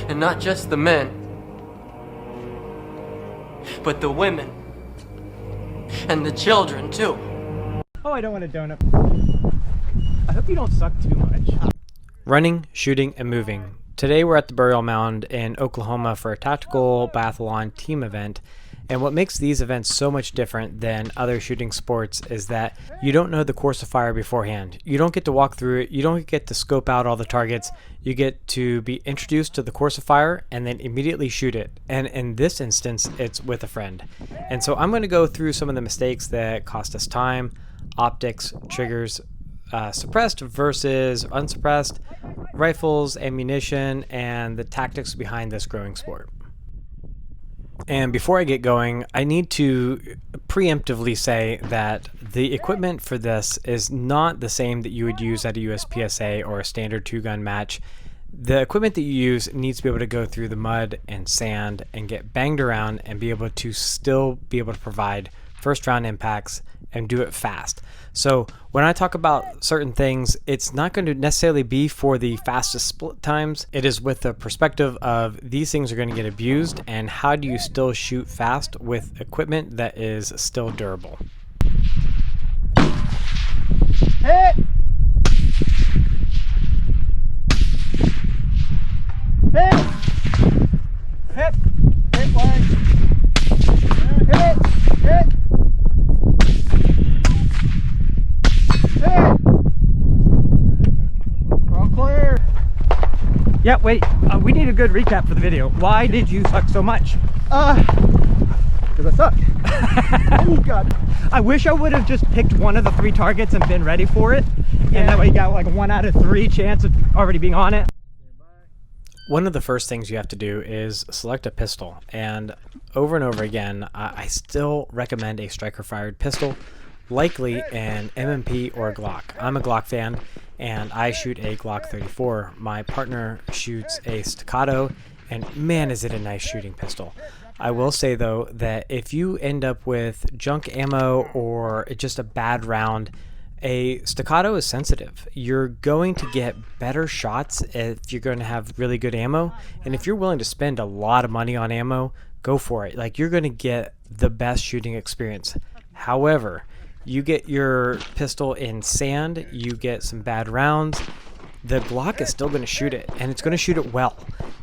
And not just the men, but the women. And the children, too. Oh, I don't want a donut. I hope you don't suck too much. Running, shooting, and moving. Today we're at the Burial Mound in Oklahoma for a tactical biathlon team event. And what makes these events so much different than other shooting sports is that you don't know the course of fire beforehand. You don't get to walk through it. You don't get to scope out all the targets. You get to be introduced to the course of fire and then immediately shoot it. And in this instance, it's with a friend. And so I'm going to go through some of the mistakes that cost us time, optics, triggers, suppressed versus unsuppressed, rifles, ammunition, and the tactics behind this growing sport. And before I get going, I need to preemptively say that the equipment for this is not the same that you would use at a USPSA or a standard 2-gun match. The equipment that you use needs to be able to go through the mud and sand and get banged around and be able to still be able to provide first round impacts and do it fast. So when I talk about certain things, it's not going to necessarily be for the fastest split times. It is with the perspective of these things are going to get abused, and how do you still shoot fast with equipment that is still durable. Hit! Hit! Hit! Hit leg! Hit! Hit! All clear. Yeah, wait. We need a good recap for the video. Why did you suck so much? Because I suck. Oh God. I wish I would have just picked one of the 3 targets and been ready for it. Yeah. And that way you got like 1 out of 3 chance of already being on it. One of the first things you have to do is select a pistol. And over again, I still recommend a striker-fired pistol. Likely an M&P or a Glock. I'm a Glock fan, and I shoot a Glock 34. My partner shoots a Staccato, and man, is it a nice shooting pistol. I will say, though, that if you end up with junk ammo or just a bad round, a Staccato is sensitive. You're going to get better shots if you're going to have really good ammo, and if you're willing to spend a lot of money on ammo, go for it. Like, you're going to get the best shooting experience. However, you get your pistol in sand, you get some bad rounds, the Glock is still going to shoot it, and it's going to shoot it well.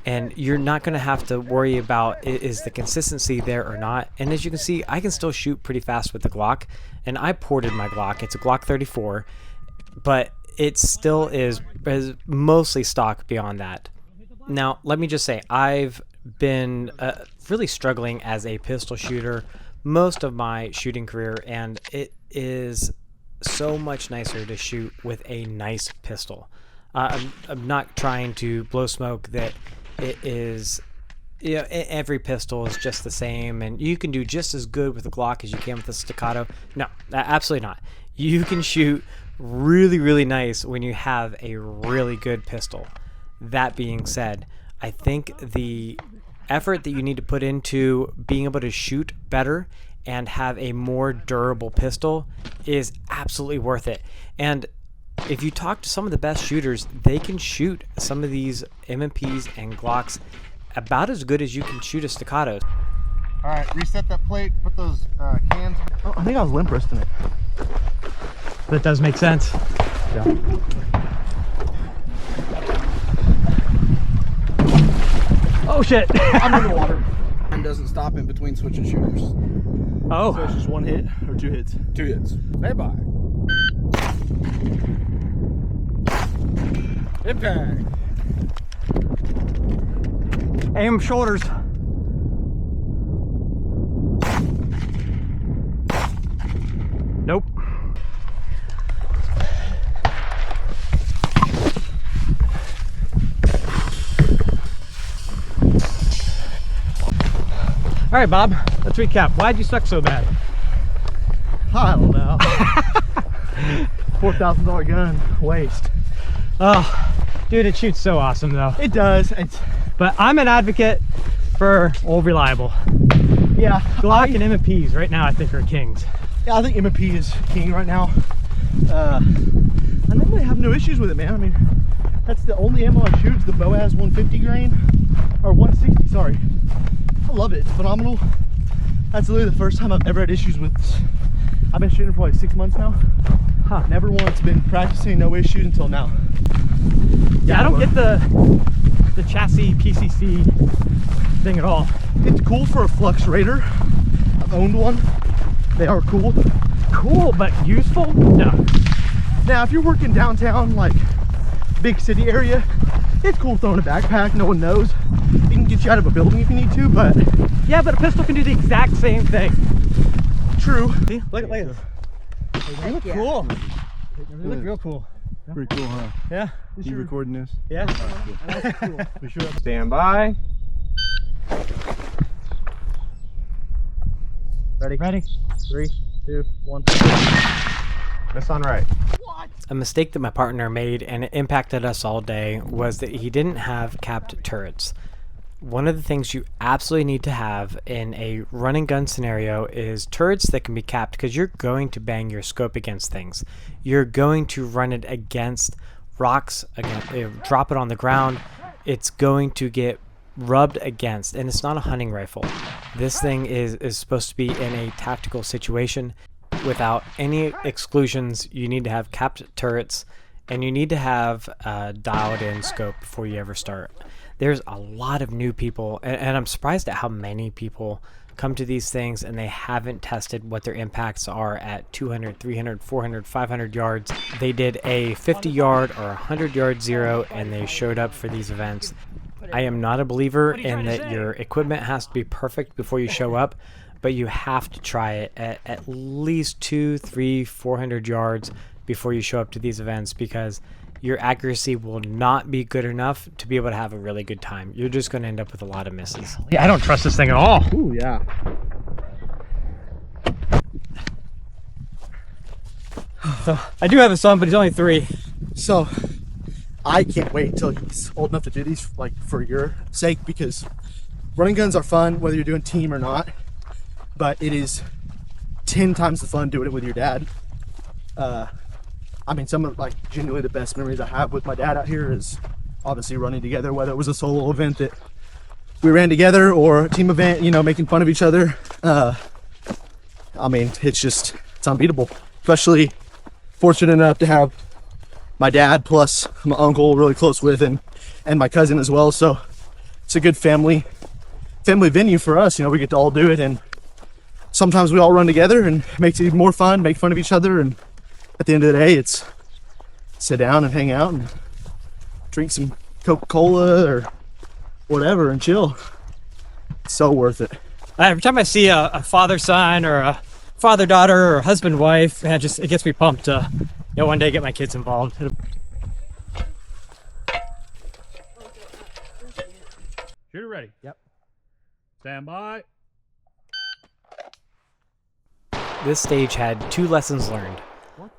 And you're not going to have to worry about is the consistency there or not. And as you can see, I can still shoot pretty fast with the Glock, and I ported my Glock. It's a Glock 34, but it still is mostly stock beyond that. Now, let me just say, I've been really struggling as a pistol shooter most of my shooting career, and it is so much nicer to shoot with a nice pistol. I'm not trying to blow smoke that it is, you know, every pistol is just the same and you can do just as good with a Glock as you can with a Staccato. No, absolutely not. You can shoot really, really nice when you have a really good pistol. That being said, I think the effort that you need to put into being able to shoot better and have a more durable pistol is absolutely worth it. And if you talk to some of the best shooters, they can shoot some of these M&Ps and Glocks about as good as you can shoot a Staccato. All right, reset that plate, put those cans. Oh, I think I was limp wristing it. That does make sense. Yeah. Oh shit! I'm in the water. Time doesn't stop in between switching shooters. Oh. So it's just 1 hit or 2 hits? 2 hits. Bye-bye. Impact. Aim shoulders. Nope. All right, Bob, let's recap. Why'd you suck so bad? I don't know. $4,000 gun, waste. Oh, dude, it shoots so awesome though. It does. But I'm an advocate for old reliable. Yeah. Glock and M&Ps right now I think are kings. Yeah, I think M&P is king right now. I normally have no issues with it, man. I mean, that's the only ammo I shoot is the Boaz 150 grain. or 160, sorry. I love it, it's phenomenal. That's literally the first time I've ever had issues with this. I've been shooting for like 6 months now. Huh, never once been practicing, no issues until now. Yeah, I don't get the chassis PCC thing at all. It's cool for a Flux Raider. I've owned one. They are cool. Cool, but useful? No. Now, if you're working downtown, like big city area, it's cool throwing a backpack, no one knows. It can get you out of a building if you need to, but... Yeah, but a pistol can do the exact same thing. True. See, look at this. They look cool. They look real cool. Pretty cool, huh? Yeah. You recording this? Yeah. That's cool. We should have... Stand by. Ready? Ready? 3, 2, 1. Miss on right. A mistake that my partner made, and it impacted us all day, was that he didn't have capped turrets. One of the things you absolutely need to have in a run and gun scenario is turrets that can be capped, because you're going to bang your scope against things. You're going to run it against rocks, drop it on the ground. It's going to get rubbed against, and it's not a hunting rifle. This thing is supposed to be in a tactical situation. Without any exclusions, you need to have capped turrets, and you need to have dialed in scope before you ever start. There's a lot of new people, and I'm surprised at how many people come to these things and they haven't tested what their impacts are at 200, 300, 400, 500 yards. They did a 50 yard or 100 yard zero, and they showed up for these events. I am not a believer in that your equipment has to be perfect before you show up, but you have to try it at least 200, 300, 400 yards before you show up to these events, because your accuracy will not be good enough to be able to have a really good time. You're just going to end up with a lot of misses. Yeah, I don't trust this thing at all. Ooh, yeah. So, I do have a son, but he's only 3. So, I can't wait until he's old enough to do these, like, for your sake, because running guns are fun, whether you're doing team or not, but it is 10 times the fun doing it with your dad. I mean, some of, like, genuinely the best memories I have with my dad out here is obviously running together, whether it was a solo event that we ran together or a team event, you know, making fun of each other. I mean, it's unbeatable, especially fortunate enough to have my dad plus my uncle really close with, and my cousin as well. So it's a good family venue for us. You know, we get to all do it, and sometimes we all run together, and it makes it even more fun, make fun of each other, and at the end of the day, it's sit down and hang out and drink some Coca-Cola or whatever and chill. It's so worth it. Every time I see a father-son or a father-daughter or husband-wife, it gets me pumped to, one day get my kids involved. Shooter ready. Yep. Stand by. This stage had 2 lessons learned.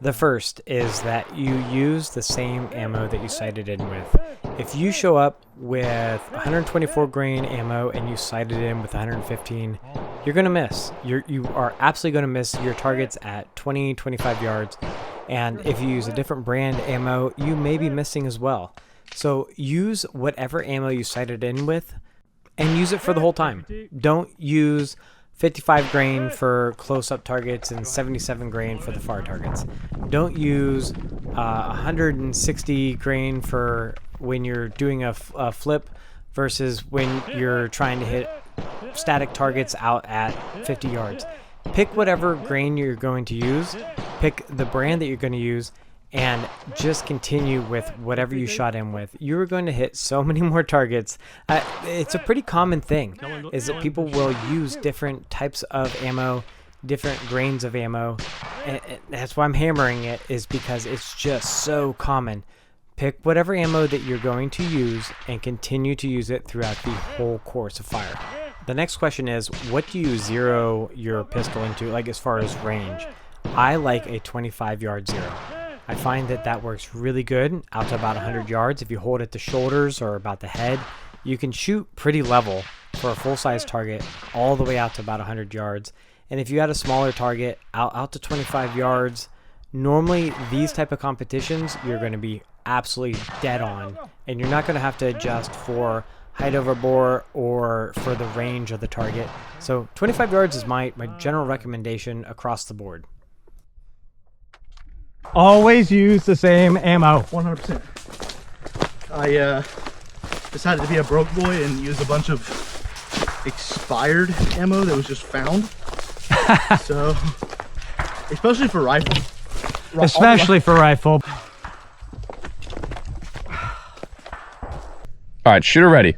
The first is that you use the same ammo that you sighted in with. If you show up with 124 grain ammo and you sighted in with 115, you're going to miss. You are absolutely going to miss your targets at 20, 25 yards. And if you use a different brand ammo, you may be missing as well. So use whatever ammo you sighted in with and use it for the whole time. Don't use 55 grain for close-up targets and 77 grain for the far targets. Don't use 160 grain for when you're doing a flip versus when you're trying to hit static targets out at 50 yards. Pick whatever grain you're going to use, pick the brand that you're going to use, and just continue with whatever you shot in with. You are going to hit so many more targets. It's a pretty common thing, is that people will use different types of ammo, different grains of ammo. And that's why I'm hammering it, is because it's just so common. Pick whatever ammo that you're going to use and continue to use it throughout the whole course of fire. The next question is, what do you zero your pistol into, like as far as range? I like a 25-yard zero. I find that works really good out to about 100 yards. If you hold at the shoulders or about the head, you can shoot pretty level for a full-size target all the way out to about 100 yards. And if you had a smaller target out to 25 yards, normally these type of competitions, you're going to be absolutely dead on, and you're not going to have to adjust for height over bore or for the range of the target. So 25 yards is my general recommendation across the board. Always use the same ammo. 100%. I decided to be a broke boy and use a bunch of expired ammo that was just found. So, especially for rifle. Especially for rifle. All right, shooter ready.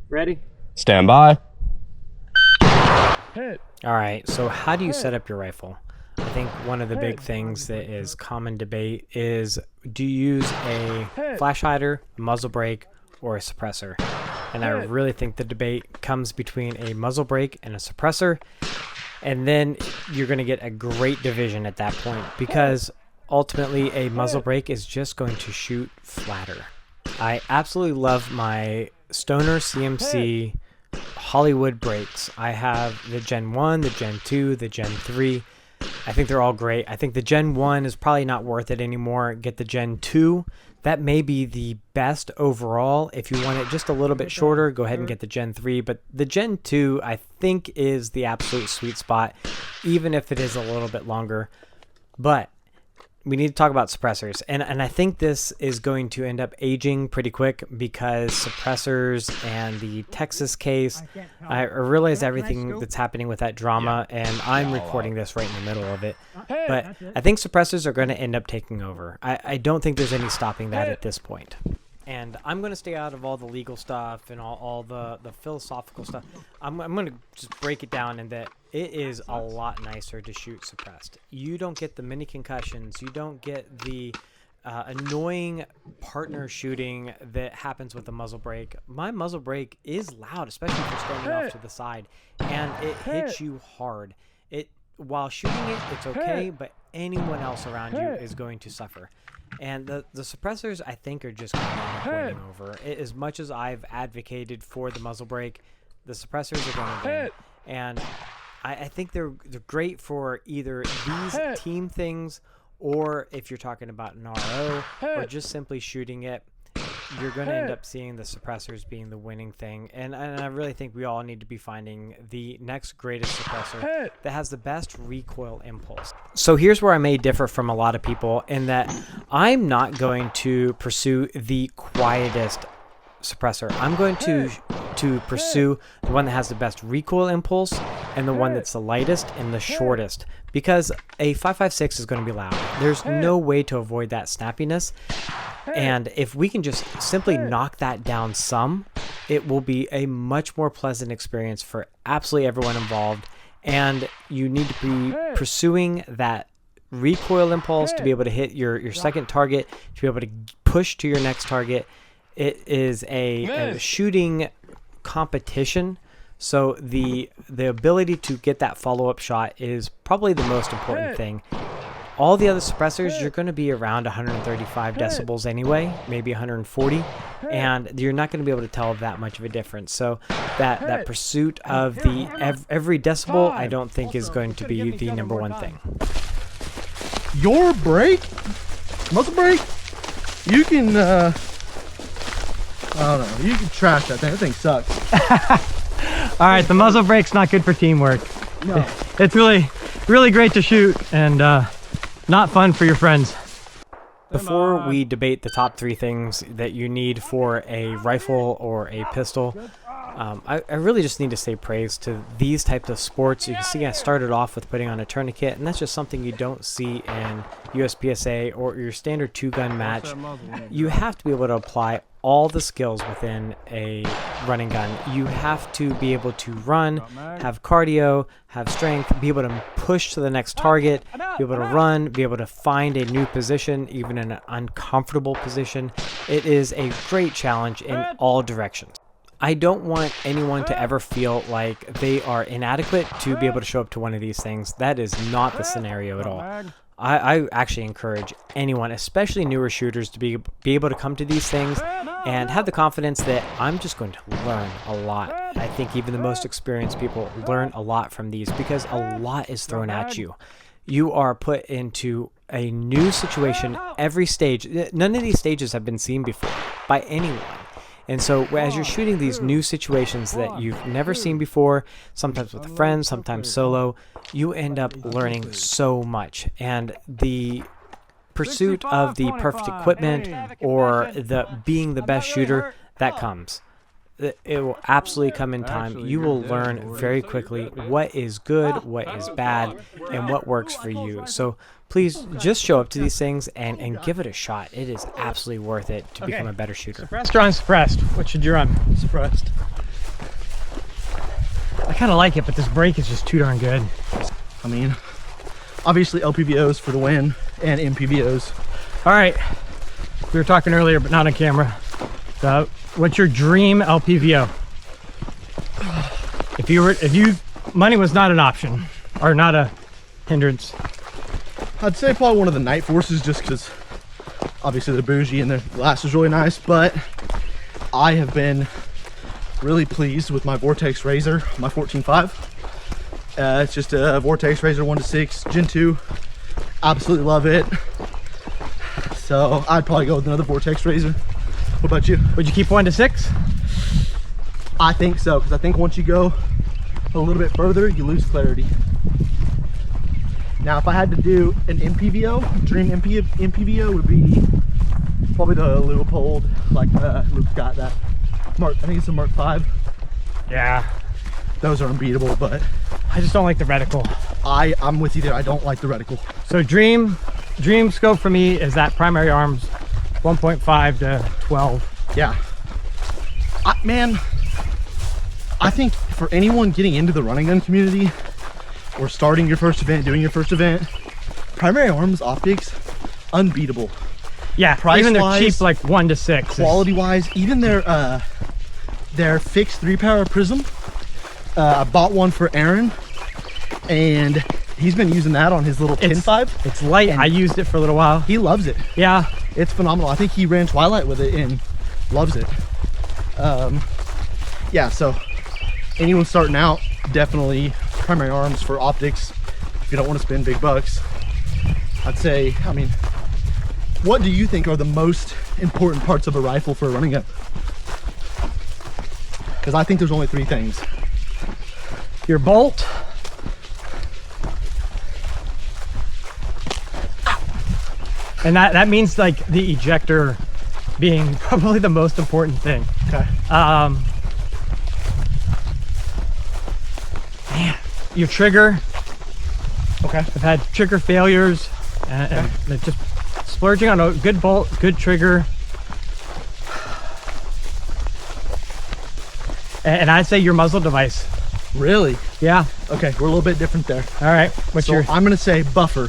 Ready? Stand by. All right, so how do you set up your rifle? I think one of the big things that is common debate is, do you use a flash hider, a muzzle brake, or a suppressor? And I really think the debate comes between a muzzle brake and a suppressor, and then you're going to get a great division at that point, because ultimately a muzzle brake is just going to shoot flatter. I absolutely love my Stoner CMC Hollywood brakes. I have the Gen 1, the Gen 2, the Gen 3. I think they're all great. I think the Gen 1 is probably not worth it anymore. Get the Gen 2. That may be the best overall. If you want it just a little bit shorter, go ahead and get the Gen 3. But the Gen 2, I think, is the absolute sweet spot, even if it is a little bit longer. But we need to talk about suppressors. And I think this is going to end up aging pretty quick, because suppressors and the Texas case, I realize everything that's happening with that drama, and I'm recording this right in the middle of it. But I think suppressors are going to end up taking over. I don't think there's any stopping that at this point. And I'm going to stay out of all the legal stuff and all the philosophical stuff. I'm going to just break it down in that it is a lot nicer to shoot suppressed. You don't get the mini concussions. You don't get the annoying partner shooting that happens with the muzzle brake. My muzzle brake is loud, especially if you're standing off to the side, and it hits you hard. While shooting it, it's okay, but anyone else around you is going to suffer. And the suppressors, I think, are just going to end up winning over. As much as I've advocated for the muzzle brake, the suppressors are going to win. And I think they're great for either these team things, or if you're talking about an RO, or just simply shooting it, you're going to end up seeing the suppressors being the winning thing. And I really think we all need to be finding the next greatest suppressor that has the best recoil impulse. So here's where I may differ from a lot of people, in that I'm not going to pursue the quietest suppressor. I'm going to pursue the one that has the best recoil impulse, and the one that's the lightest and the shortest, because a 5.56 is going to be loud. There's no way to avoid that snappiness. And if we can just simply knock that down some, it will be a much more pleasant experience for absolutely everyone involved. And you need to be pursuing that recoil impulse to be able to hit your second target, to be able to push to your next target. It is a shooting competition, so the ability to get that follow-up shot is probably the most important thing. All the other suppressors, you're going to be around 135 decibels anyway, maybe 140, and you're not going to be able to tell that much of a difference. So that pursuit of the every decibel, I don't think is going to be the number one thing. Your brake, muzzle brake, you can, I don't know, you can trash that thing. That thing sucks. All right, the muzzle brake's not good for teamwork. No. It's really great to shoot, and not fun for your friends. Before we debate the top 3 things that you need for a rifle or a pistol, I really just need to say praise to these types of sports. You can see I started off with putting on a tourniquet, and that's just something you don't see in USPSA or your standard 2-gun match. You have to be able to apply all the skills within a running gun. You have to be able to run, have cardio, have strength, be able to push to the next target, be able to run, be able to find a new position, even in an uncomfortable position. It is a great challenge in all directions. I don't want anyone to ever feel like they are inadequate to be able to show up to one of these things. That is not the scenario at all. I actually encourage anyone, especially newer shooters, to be able to come to these things and have the confidence that I'm just going to learn a lot. I think even the most experienced people learn a lot from these, because a lot is thrown at you. You are put into a new situation every stage. None of these stages have been seen before by anyone. And so as you're shooting these new situations that you've never seen before, sometimes with a friend, sometimes solo, you end up learning so much. And the pursuit of the perfect equipment or the being the best shooter, that comes. It will absolutely come in time. You will learn very quickly what is good, what is bad, and what works for you. So please just show up to these things and give it a shot. It is absolutely worth it to become a better shooter. Suppressed or unsuppressed? What should you run? Suppressed. I kind of like it, but this brake is just too darn good. I mean, obviously LPVOs for the win and MPVOs. All right, we were talking earlier, but not on camera. What's your dream LPVO? If money was not an option or not a hindrance. I'd say probably one of the Night Forces, just because obviously they're bougie and their glass is really nice, but I have been really pleased with my Vortex Razor, my 14.5. It's just a Vortex Razor 1-6 Gen 2. Absolutely love it. So I'd probably go with another Vortex Razor. What about you? Would you keep 1-6? I think so, because I think once you go a little bit further, you lose clarity. Now, if I had to do an MPVO, dream MPVO would be probably the Leupold, like Luke's got that. I think it's a Mark 5. Yeah. Those are unbeatable, but I just don't like the reticle. I'm with you there. I don't like the reticle. So dream scope for me is that primary arms 1.5 to 12. Yeah. Man, I think for anyone getting into the running gun community or starting your first event, doing your first event, primary arms optics, unbeatable. Yeah, even they're cheap, like 1-6. Quality wise, even their fixed 3-power prism. I bought one for Aaron, and he's been using that on his little 10.5. It's light. I used it for a little while. He loves it. Yeah, it's phenomenal. I think he ran Twilight with it and loves it. Yeah, so anyone starting out, definitely primary arms for optics if you don't want to spend big bucks. I'd say, I mean, what do you think are the most important parts of a rifle for a running gun? Because I think there's only 3 things. Your bolt, and that means like the ejector being probably the most important thing. Okay. Man, your trigger. Okay. I've had trigger failures, and just splurging on a good bolt, good trigger. And I'd say your muzzle device. Really? Yeah. Okay, we're a little bit different there. All right. What's your? I'm gonna say buffer.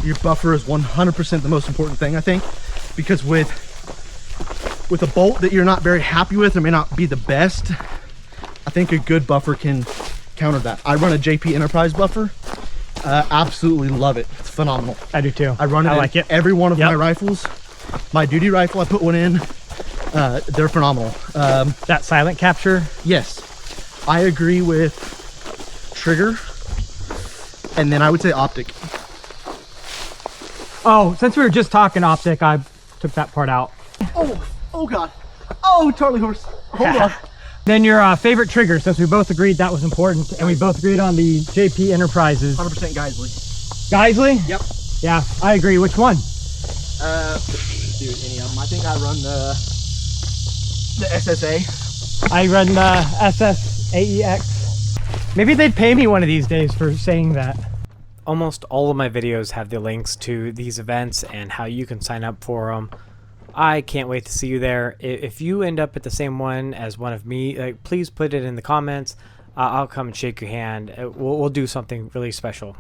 Your buffer is 100% the most important thing, I think, because with a bolt that you're not very happy with or may not be the best, I think a good buffer can counter that. I run a JP Enterprise buffer. Absolutely love it. It's phenomenal. I do too. I run it. I like it. Every one of my rifles. My duty rifle, I put one in. They're phenomenal. That silent capture. Yes, I agree with trigger, and then I would say optic. Oh, since we were just talking optic, I took that part out. Oh God. Oh, Charlie horse. Hold on. Then your favorite trigger, since we both agreed that was important, and we both agreed on the JP Enterprises. 100% Geisley. Geisley? Yep. Yeah, I agree. Which one? Dude, any of them. I think I run the SSA. I run the SSAEX. Maybe they'd pay me one of these days for saying that. Almost all of my videos have the links to these events and how you can sign up for them. I can't wait to see you there. If you end up at the same one as one of me, please put it in the comments. I'll come and shake your hand. We'll do something really special.